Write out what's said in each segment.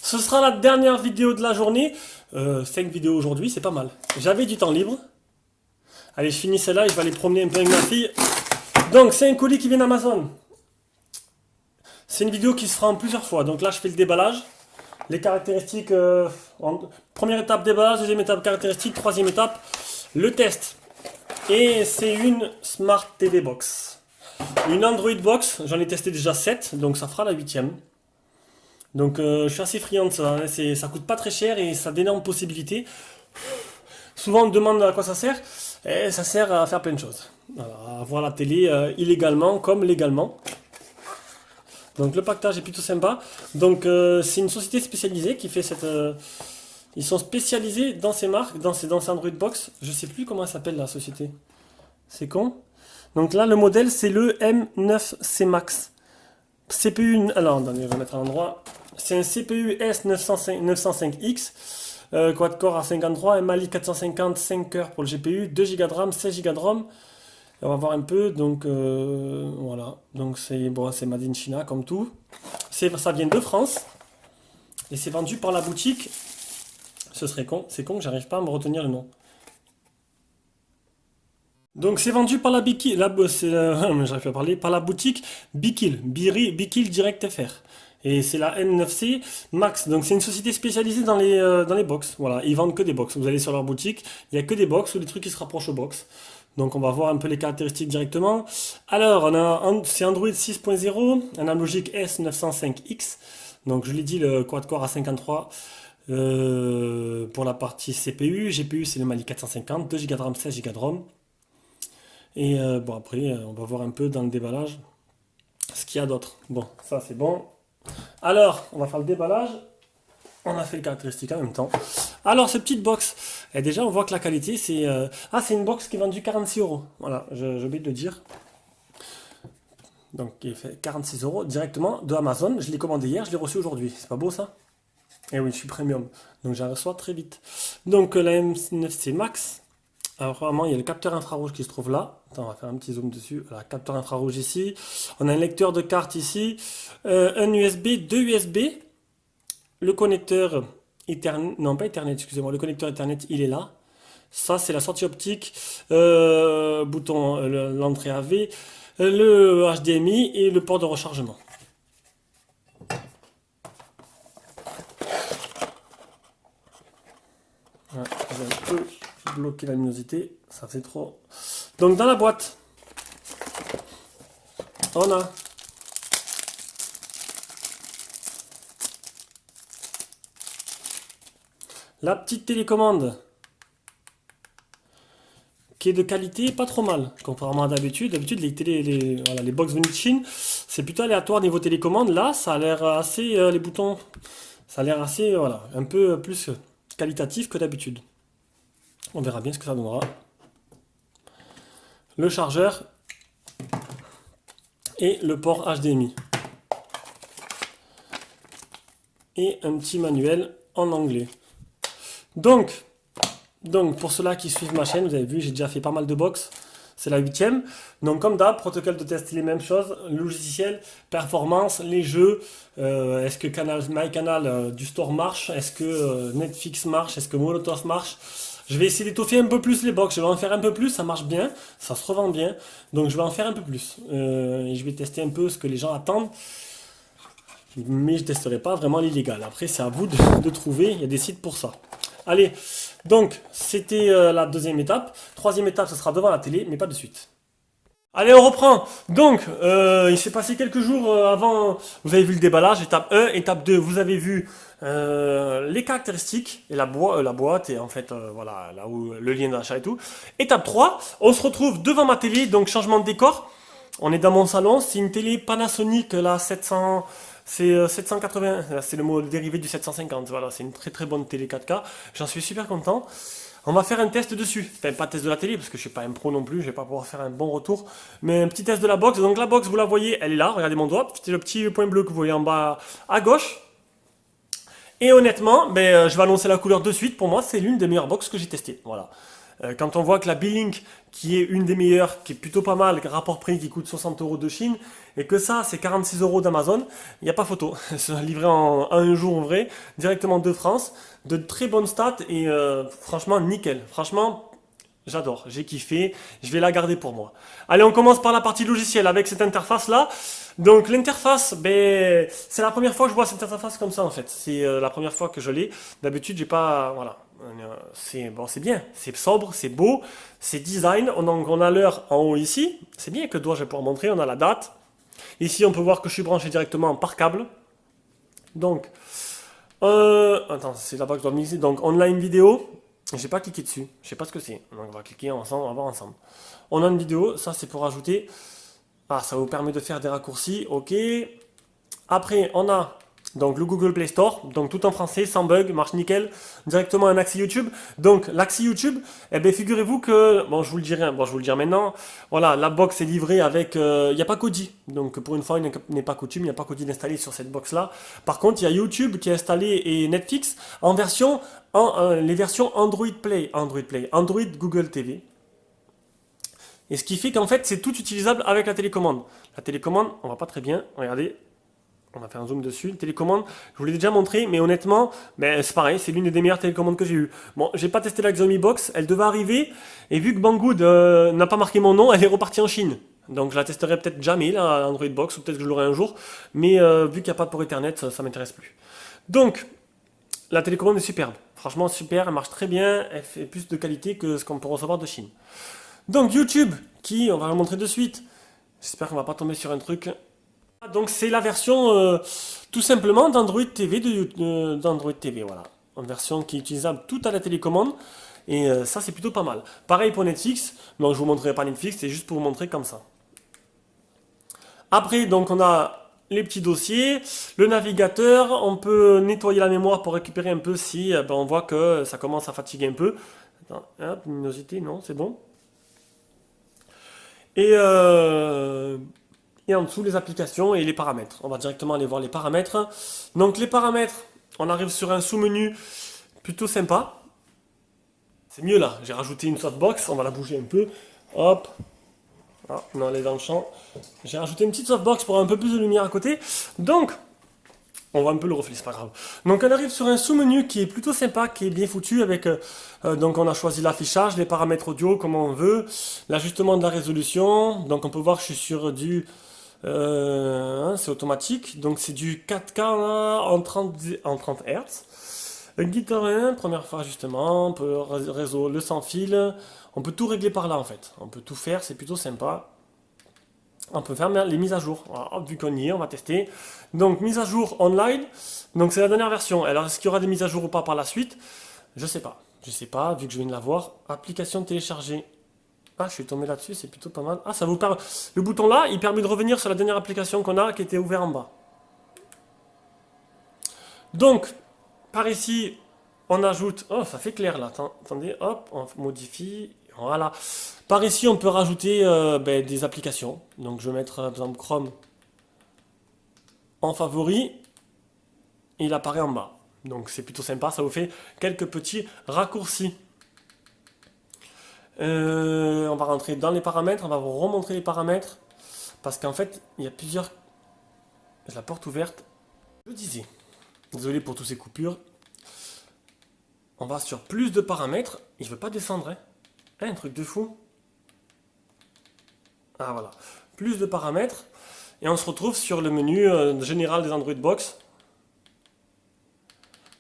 Ce sera la dernière vidéo de la journée. 5 vidéos aujourd'hui, c'est pas mal. J'avais du temps libre. Allez, je finis celle-là et je vais aller promener un peu avec ma fille. Donc, c'est un colis qui vient d'Amazon. C'est une vidéo qui se fera en plusieurs fois. Donc là, je fais le déballage. Les caractéristiques. Première étape déballage, deuxième étape caractéristiques, troisième étape le test. Et c'est une Smart TV Box. Une Android Box, j'en ai testé déjà 7, donc ça fera la huitième. Donc je suis assez friand de ça, hein. Ça coûte pas très cher et ça a d'énormes possibilités. Souvent on me demande à quoi ça sert, et ça sert à faire plein de choses. Alors, à voir la télé illégalement comme légalement. Donc le pactage est plutôt sympa. Donc c'est une société spécialisée qui fait cette... ils sont spécialisés dans ces marques, dans ces Android Box. Je sais plus comment elle s'appelle la société. C'est con. Donc là le modèle c'est le M9C Max. CPU... Alors attendez, je vais mettre à l'endroit. C'est un CPU S905X. Quad-core A53, Mali 450, 5 cœurs pour le GPU, 2 Go de RAM, 16 Go de ROM. On va voir un peu, donc voilà. Donc c'est bon, c'est Made in China comme tout. Ça vient de France. Et c'est vendu par la boutique. Ce serait con, c'est con que j'arrive pas à me retenir le nom. Donc c'est vendu par la Bikil, j'arrive pas à parler, par la boutique Bikil, Bikil Direct FR. Et c'est la M9C Max. Donc c'est une société spécialisée dans les box. Voilà, ils vendent que des box. Vous allez sur leur boutique, il n'y a que des box ou des trucs qui se rapprochent aux box. Donc on va voir un peu les caractéristiques directement. Alors c'est Android 6.0, un analogique S905X. Donc je l'ai dit, le quad-core A53 pour la partie CPU. GPU c'est le Mali 450, 2 Go de RAM, 16 Go de ROM. Et bon après on va voir un peu dans le déballage ce qu'il y a d'autre. Bon, ça c'est bon. Alors, on va faire le déballage. On a fait les caractéristiques en même temps. Alors, cette petite box, et déjà, on voit que la qualité, c'est... c'est une box qui est vendue 46 euros. Voilà, j'ai oublié de le dire. Donc, il fait 46 euros directement de Amazon. Je l'ai commandé hier, je l'ai reçu aujourd'hui. C'est pas beau, ça? Eh oui, je suis premium. Donc, j'en reçois très vite. Donc, la M9C Max. Alors, vraiment, il y a le capteur infrarouge qui se trouve là. Attends, on va faire un petit zoom dessus. Voilà, capteur infrarouge ici. On a un lecteur de carte ici. Un USB, deux USB. Le connecteur Ethernet, non pas Ethernet, excusez-moi. Le connecteur Ethernet, il est là. Ça, c'est la sortie optique. Bouton, l'entrée AV. Le HDMI et le port de rechargement. Voilà, j'ai un peu bloqué la luminosité, ça fait trop. Donc dans la boîte, on a la petite télécommande qui est de qualité pas trop mal, contrairement à d'habitude. D'habitude les box venues de Chine, c'est plutôt aléatoire niveau télécommande. Là, ça a l'air assez, les boutons, ça a l'air assez, voilà, un peu plus qualitatif que d'habitude. On verra bien ce que ça donnera. Le chargeur et le port HDMI. Et un petit manuel en anglais. Donc pour ceux-là qui suivent ma chaîne, vous avez vu, j'ai déjà fait pas mal de box. C'est la huitième. Donc comme d'hab, protocole de test, les mêmes choses. Logiciel, performance, les jeux. Est-ce que MyCanal du store marche? Est-ce que Netflix marche? Est-ce que Molotov marche? Je vais essayer d'étoffer un peu plus les box. Je vais en faire un peu plus. Ça marche bien. Ça se revend bien. Donc je vais en faire un peu plus. Et je vais tester un peu ce que les gens attendent. Mais je ne testerai pas vraiment l'illégal. Après, c'est à vous de trouver. Il y a des sites pour ça. Allez, donc c'était la deuxième étape. Troisième étape, ce sera devant la télé, mais pas de suite. Allez, on reprend. Donc, il s'est passé quelques jours avant. Vous avez vu le déballage, étape 1, étape 2, vous avez vu les caractéristiques et la boîte et en fait, voilà, là où le lien d'achat et tout. Étape 3, on se retrouve devant ma télé, donc changement de décor. On est dans mon salon, c'est une télé Panasonic, la 700, c'est 780, c'est le modèle dérivé du 750, voilà, c'est une très très bonne télé 4K, j'en suis super content. On va faire un test dessus, enfin pas test de la télé parce que je suis pas un pro non plus, je vais pas pouvoir faire un bon retour, mais un petit test de la box. Donc la box, vous la voyez, elle est là, regardez mon doigt, c'est le petit point bleu que vous voyez en bas à gauche. Et honnêtement, je vais annoncer la couleur de suite, pour moi c'est l'une des meilleures box que j'ai testées, voilà. Quand on voit que la B-Link, qui est une des meilleures, qui est plutôt pas mal, rapport prix qui coûte 60 euros de Chine, et que ça, c'est 46 euros d'Amazon, il n'y a pas photo. C'est livré en un jour en vrai, directement de France, de très bonnes stats, et franchement, nickel. Franchement, j'adore, j'ai kiffé, je vais la garder pour moi. Allez, on commence par la partie logicielle avec cette interface-là. Donc l'interface, ben, c'est la première fois que je vois cette interface comme ça en fait. C'est la première fois que je l'ai. D'habitude, j'ai pas, voilà. C'est bon, c'est bien, c'est sobre, c'est beau, c'est design. Donc on a l'heure en haut ici. C'est bien que dois je vais pouvoir montrer. On a la date. Ici, on peut voir que je suis branché directement par câble. Donc, attends, c'est là-bas que je dois me glisser. Donc online vidéo. J'ai pas cliqué dessus, je sais pas ce que c'est. Donc on va cliquer ensemble, on va voir ensemble. On a une vidéo, ça c'est pour ajouter. Ah, ça vous permet de faire des raccourcis, ok. Après, on a donc le Google Play Store, donc tout en français, sans bug, marche nickel, directement un accès YouTube. Donc l'accès YouTube, eh bien figurez-vous que, bon je vous le dirai, bon je vous le dirai maintenant, voilà, la box est livrée avec, il n'y a pas Kodi, donc pour une fois il n'est pas coutume, il n'y a pas Kodi installé sur cette box là. Par contre, il y a YouTube qui est installé et Netflix en version, les versions Android Play, Android Google TV. Et ce qui fait qu'en fait c'est tout utilisable avec la télécommande. La télécommande, on va pas très bien, regardez. On va faire un zoom dessus. Télécommande, je vous l'ai déjà montré, mais honnêtement, ben, c'est pareil, c'est l'une des meilleures télécommandes que j'ai eues. Bon, j'ai pas testé la Xiaomi Box, elle devait arriver, et vu que Banggood n'a pas marqué mon nom, elle est repartie en Chine. Donc je la testerai peut-être jamais, la Android Box, ou peut-être que je l'aurai un jour, mais vu qu'il n'y a pas de port Ethernet, ça m'intéresse plus. Donc, la télécommande est superbe. Franchement, super, elle marche très bien, elle fait plus de qualité que ce qu'on peut recevoir de Chine. Donc YouTube, qui, on va le montrer de suite. J'espère qu'on va pas tomber sur un truc. Donc c'est la version tout simplement d'Android TV, d'Android TV, voilà. Une version qui est utilisable tout à la télécommande. Et ça c'est plutôt pas mal. Pareil pour Netflix, donc je vous montrerai pas Netflix, c'est juste pour vous montrer comme ça. Après donc on a les petits dossiers, le navigateur, on peut nettoyer la mémoire pour récupérer un peu si ben, on voit que ça commence à fatiguer un peu. Attends, hop, luminosité, non, c'est bon. Et en dessous, les applications et les paramètres. On va directement aller voir les paramètres. Donc les paramètres, on arrive sur un sous-menu plutôt sympa. C'est mieux là, j'ai rajouté une softbox, on va la bouger un peu. Hop. Ah, non, elle est dans le champ. J'ai rajouté une petite softbox pour avoir un peu plus de lumière à côté. Donc, on voit un peu le reflet, c'est pas grave. Donc on arrive sur un sous-menu qui est plutôt sympa, qui est bien foutu avec... donc on a choisi l'affichage, les paramètres audio, comme on veut, l'ajustement de la résolution. Donc on peut voir que je suis sur du... c'est automatique, donc c'est du 4K là, en 30 Hz. Guitare 1, première fois justement, on peut réseau, le sans fil, on peut tout régler par là en fait. On peut tout faire, c'est plutôt sympa. On peut faire les mises à jour. Voilà, hop, vu qu'on y est, on va tester. Donc, mise à jour online. Donc, c'est la dernière version. Alors, est-ce qu'il y aura des mises à jour ou pas par la suite? Je sais pas. Je sais pas, vu que je viens de la voir. Application téléchargée. Ah, je suis tombé là-dessus, c'est plutôt pas mal. Ah, ça vous permet. Le bouton là, il permet de revenir sur la dernière application qu'on a qui était ouverte en bas. Donc, par ici, on ajoute. Oh, ça fait clair là. Attendez, hop, on modifie. Voilà. Par ici, on peut rajouter ben, des applications. Donc, je vais mettre, par exemple, Chrome en favori. Et il apparaît en bas. Donc, c'est plutôt sympa. Ça vous fait quelques petits raccourcis. On va rentrer dans les paramètres. On va vous remontrer les paramètres. Parce qu'en fait, il y a plusieurs... La porte ouverte. Je disais. Désolé pour toutes ces coupures. On va sur plus de paramètres. Il ne veut pas descendre. Hein. Un truc de fou. Ah voilà. Plus de paramètres. Et on se retrouve sur le menu général des Android Box.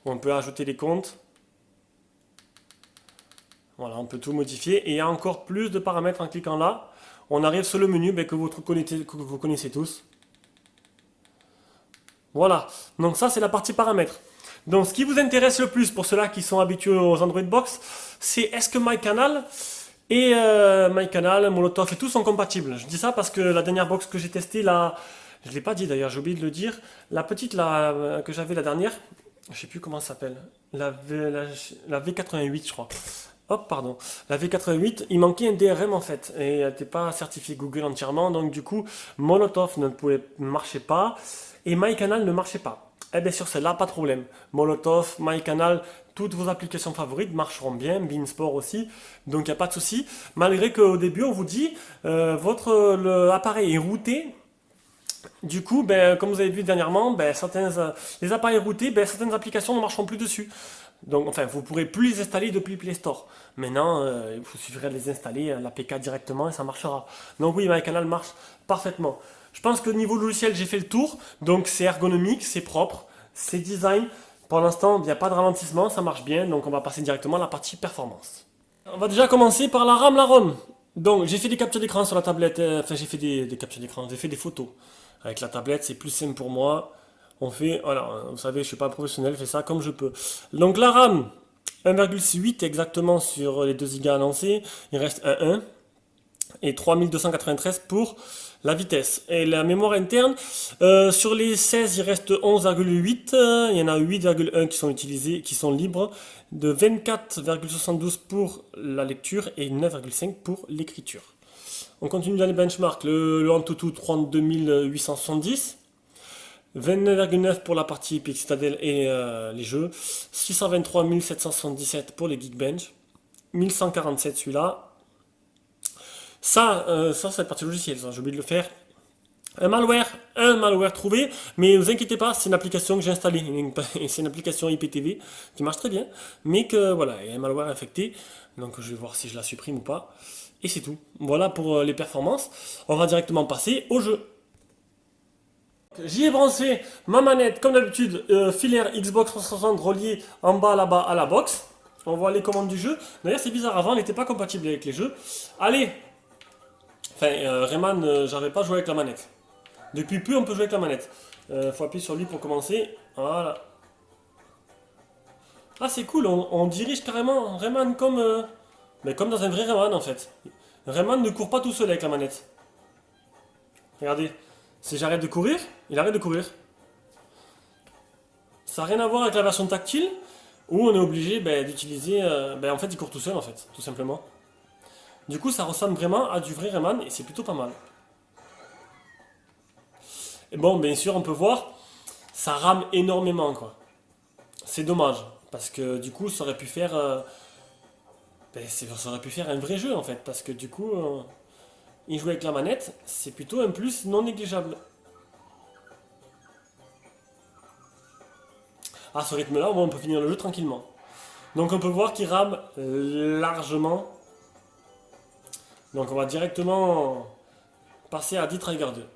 Où on peut ajouter les comptes. Voilà, on peut tout modifier. Et il y a encore plus de paramètres en cliquant là. On arrive sur le menu que vous connaissez tous. Voilà. Donc ça, c'est la partie paramètres. Donc ce qui vous intéresse le plus pour ceux-là qui sont habitués aux Android Box, c'est est-ce que MyCanal et MyCanal, Molotov et tout sont compatibles. Je dis ça parce que la dernière box que j'ai testée, là, je ne l'ai pas dit d'ailleurs, j'ai oublié de le dire. La petite là, que j'avais la dernière, je ne sais plus comment ça s'appelle, la V88 je crois. Hop, pardon. La V88, il manquait un DRM en fait, et elle n'était pas certifiée Google entièrement, donc du coup, Molotov ne marchait pas, et MyCanal ne marchait pas. Eh bien sur celle-là, pas de problème. Molotov, MyCanal, toutes vos applications favorites marcheront bien, Beansport aussi, donc il n'y a pas de souci. Malgré qu'au début, on vous dit, l'appareil est routé. Du coup, ben, comme vous avez vu dernièrement, ben, les appareils routés, ben, certaines applications ne marcheront plus dessus. Donc, enfin, vous ne pourrez plus les installer depuis Play Store. Maintenant, il vous suffirait de les installer, l'APK directement et ça marchera. Donc oui, MyCanal marche parfaitement. Je pense que niveau logiciel, j'ai fait le tour. Donc c'est ergonomique, c'est propre, c'est design. Pour l'instant, il n'y a pas de ralentissement, ça marche bien. Donc on va passer directement à la partie performance. On va déjà commencer par la RAM, la ROM. Donc j'ai fait des captures d'écran sur la tablette, enfin j'ai fait des captures d'écran, j'ai fait des photos. Avec la tablette, c'est plus simple pour moi. On fait, voilà, vous savez, je suis pas un professionnel, je fais ça comme je peux. Donc la RAM, 1,8 exactement sur les 2 Go annoncés, il reste 1,1 et 3293 pour la vitesse. Et la mémoire interne, sur les 16, il reste 11,8, il y en a 8,1 qui sont utilisés, qui sont libres, de 24,72 pour la lecture et 9,5 pour l'écriture. On continue dans les benchmarks, le Antutu 32 870, 29,9 pour la partie Epic Citadel et les jeux, 623 777 pour les Geekbench, 1147 celui-là. Ça c'est la partie logicielle, j'ai oublié de le faire. Un malware trouvé, mais ne vous inquiétez pas, c'est une application que j'ai installée, c'est une application IPTV qui marche très bien, mais que voilà, il y a un malware infecté, donc je vais voir si je la supprime ou pas, et c'est tout. Voilà pour les performances, on va directement passer au jeu. J'y ai branché ma manette, comme d'habitude, filaire Xbox 360 reliée en bas là-bas à la box. On voit les commandes du jeu. D'ailleurs, c'est bizarre, avant, elle n'était pas compatible avec les jeux. Allez. Enfin, Rayman, j'arrive pas à jouer avec la manette. Depuis peu, on peut jouer avec la manette. Faut appuyer sur lui pour commencer. Voilà. Ah, c'est cool, on dirige carrément Rayman comme, mais comme dans un vrai Rayman en fait. Rayman ne court pas tout seul avec la manette. Regardez. Si j'arrête de courir, il arrête de courir. Ça n'a rien à voir avec la version tactile, où on est obligé d'utiliser... en fait, il court tout seul, en fait, tout simplement. Du coup, ça ressemble vraiment à du vrai Rayman, et c'est plutôt pas mal. Et bon, bien sûr, on peut voir, ça rame énormément, quoi. C'est dommage, parce que du coup, ça aurait pu faire... ça aurait pu faire un vrai jeu, en fait, parce que du coup... y jouer avec la manette, c'est plutôt un plus non négligeable. À ce rythme-là, on peut finir le jeu tranquillement. Donc on peut voir qu'il rame largement. Donc on va directement passer à D-Trigger 2.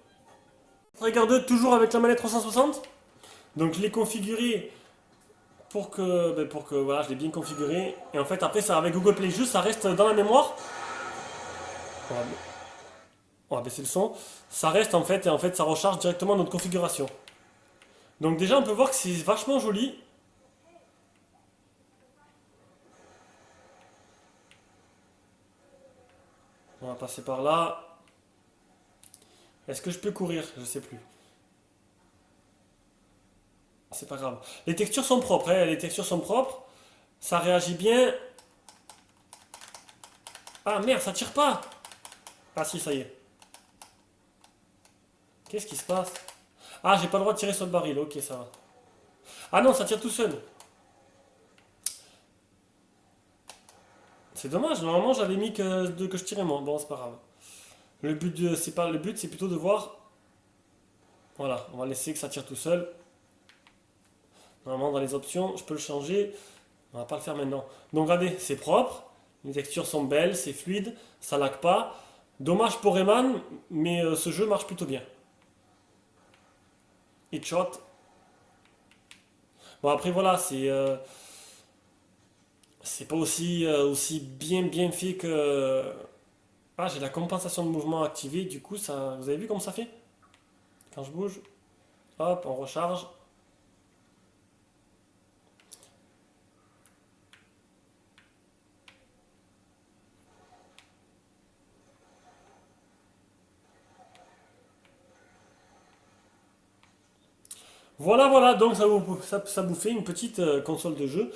Trigger 2 toujours avec la manette 360. Donc je l'ai configuré pour que voilà, je l'ai bien configuré. Et en fait après ça avec Google Play juste ça reste dans la mémoire. On va baisser le son. Ça reste en fait et en fait ça recharge directement notre configuration. Donc déjà on peut voir que c'est vachement joli. On va passer par là. Est-ce que je peux courir? Je sais plus. C'est pas grave. Les textures sont propres, hein, les textures sont propres. Ça réagit bien. Ah merde, ça tire pas. Ah si, ça y est. Qu'est-ce qui se passe? Ah, j'ai pas le droit de tirer sur le baril. Ok, ça va. Ah non, ça tire tout seul. C'est dommage. Normalement, j'avais mis que je tirais moi. Bon, c'est pas grave. Le but, c'est pas le but, c'est plutôt de voir. Voilà, on va laisser que ça tire tout seul. Normalement, dans les options, je peux le changer. On va pas le faire maintenant. Donc, regardez, c'est propre. Les textures sont belles, c'est fluide, ça lag pas. Dommage pour Rayman, mais ce jeu marche plutôt bien. Hitshot. Bon, après, voilà, c'est pas aussi bien fait que. Ah, j'ai la compensation de mouvement activée, du coup, ça. Vous avez vu comment ça fait? Quand je bouge, hop, on recharge. Voilà, voilà, donc ça vous fait une petite console de jeu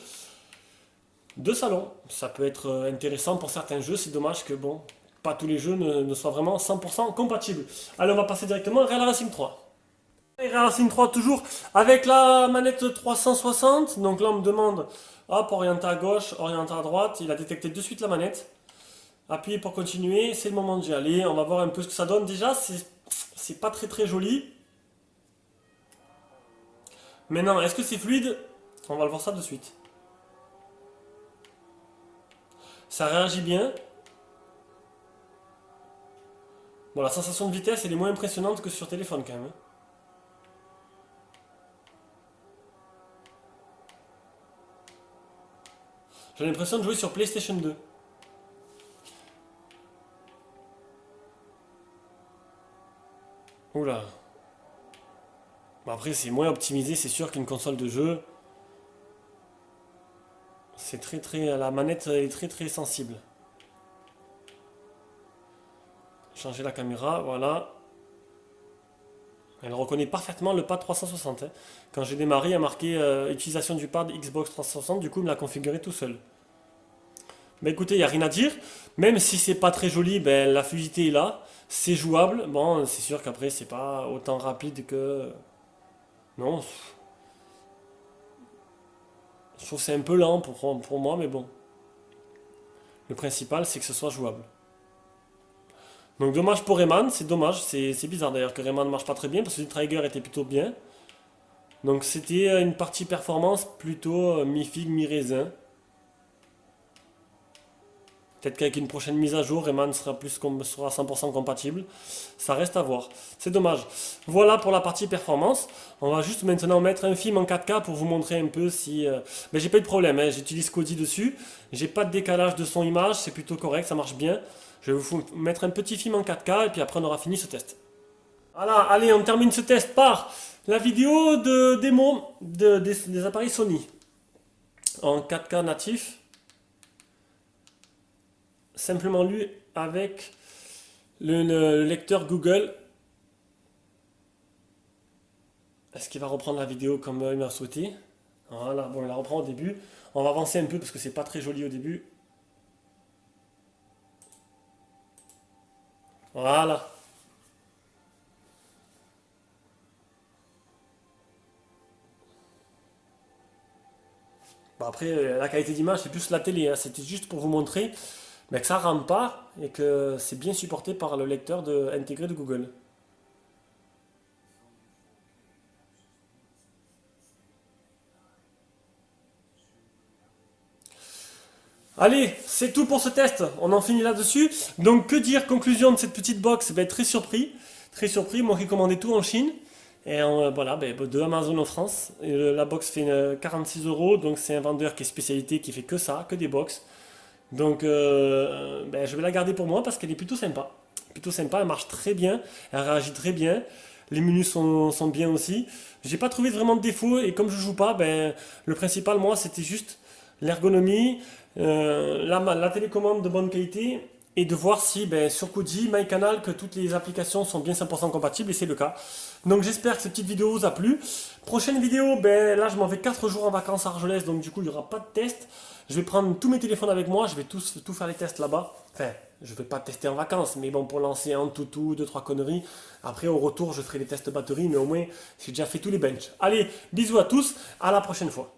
de salon. Ça peut être intéressant pour certains jeux, c'est dommage que, bon, pas tous les jeux ne soient vraiment 100% compatibles. Allez, on va passer directement à Real Racing 3. Racing 3 toujours avec la manette 360. Donc là on me demande, hop, orienter à gauche, orienter à droite. Il a détecté de suite la manette. Appuyez pour continuer, c'est le moment d'y aller. On va voir un peu ce que ça donne. Déjà, c'est pas très très joli. Maintenant, est-ce que c'est fluide? On va le voir ça de suite. Ça réagit bien. Bon, la sensation de vitesse, elle est moins impressionnante que sur téléphone quand même. J'ai l'impression de jouer sur PlayStation 2. Oula. Bon, après, c'est moins optimisé, c'est sûr qu'une console de jeu. C'est très très. La manette est très très sensible. Changer la caméra, voilà. Elle reconnaît parfaitement le pad 360. Hein. Quand j'ai démarré, il y a marqué utilisation du pad Xbox 360, du coup, il me l'a configuré tout seul. Mais écoutez, il n'y a rien à dire. Même si c'est pas très joli, ben, la fluidité est là. C'est jouable. Bon, c'est sûr qu'après, c'est pas autant rapide que. Non, je trouve que c'est un peu lent pour moi, mais bon. Le principal, c'est que ce soit jouable. Donc dommage pour Rayman, c'est dommage, c'est bizarre d'ailleurs que Rayman ne marche pas très bien parce que le Trigger était plutôt bien. Donc c'était une partie performance plutôt mi-figue, mi-raisin. Peut-être qu'avec une prochaine mise à jour, Rayman sera 100% compatible. Ça reste à voir. C'est dommage. Voilà pour la partie performance. On va juste maintenant mettre un film en 4K pour vous montrer un peu si... Mais j'ai pas eu de problème, hein. J'utilise Kodi dessus. J'ai pas de décalage de son image, c'est plutôt correct, ça marche bien. Je vais vous mettre un petit film en 4K et puis après on aura fini ce test. Voilà, allez, on termine ce test par la vidéo de démo des appareils Sony. En 4K natif. Simplement lu avec le lecteur Google. Est-ce qu'il va reprendre la vidéo comme il m'a souhaité? Voilà, bon, il la reprend au début. On va avancer un peu parce que c'est pas très joli au début. Voilà. Bon, après, la qualité d'image, c'est plus la télé. Hein. C'était juste pour vous montrer que ça rame pas et que c'est bien supporté par le lecteur intégré de Google. Allez, c'est tout pour ce test. On en finit là-dessus. Donc, que dire, conclusion de cette petite box? Ben, très surpris. Très surpris. Moi qui commandais tout en Chine. Et voilà, ben, de Amazon en France. Et, la box fait 46 euros. Donc, c'est un vendeur qui est spécialité, qui fait que ça, que des box. Donc, ben, je vais la garder pour moi parce qu'elle est plutôt sympa. Plutôt sympa, elle marche très bien. Elle réagit très bien. Les menus sont bien aussi. J'ai pas trouvé vraiment de défaut. Et comme je joue pas, ben, le principal, moi, c'était juste l'ergonomie, la télécommande de bonne qualité et de voir si ben, sur Kodi, MyCanal, que toutes les applications sont bien 100% compatibles et c'est le cas. Donc j'espère que cette petite vidéo vous a plu. Prochaine vidéo, ben, là je m'en vais 4 jours en vacances à Argelès, donc du coup il n'y aura pas de test. Je vais prendre tous mes téléphones avec moi, je vais tout faire les tests là-bas. Enfin, je ne vais pas tester en vacances, mais bon, pour lancer un toutou, deux, trois conneries. Après, au retour, je ferai les tests batterie, mais au moins, j'ai déjà fait tous les benches. Allez, bisous à tous, à la prochaine fois.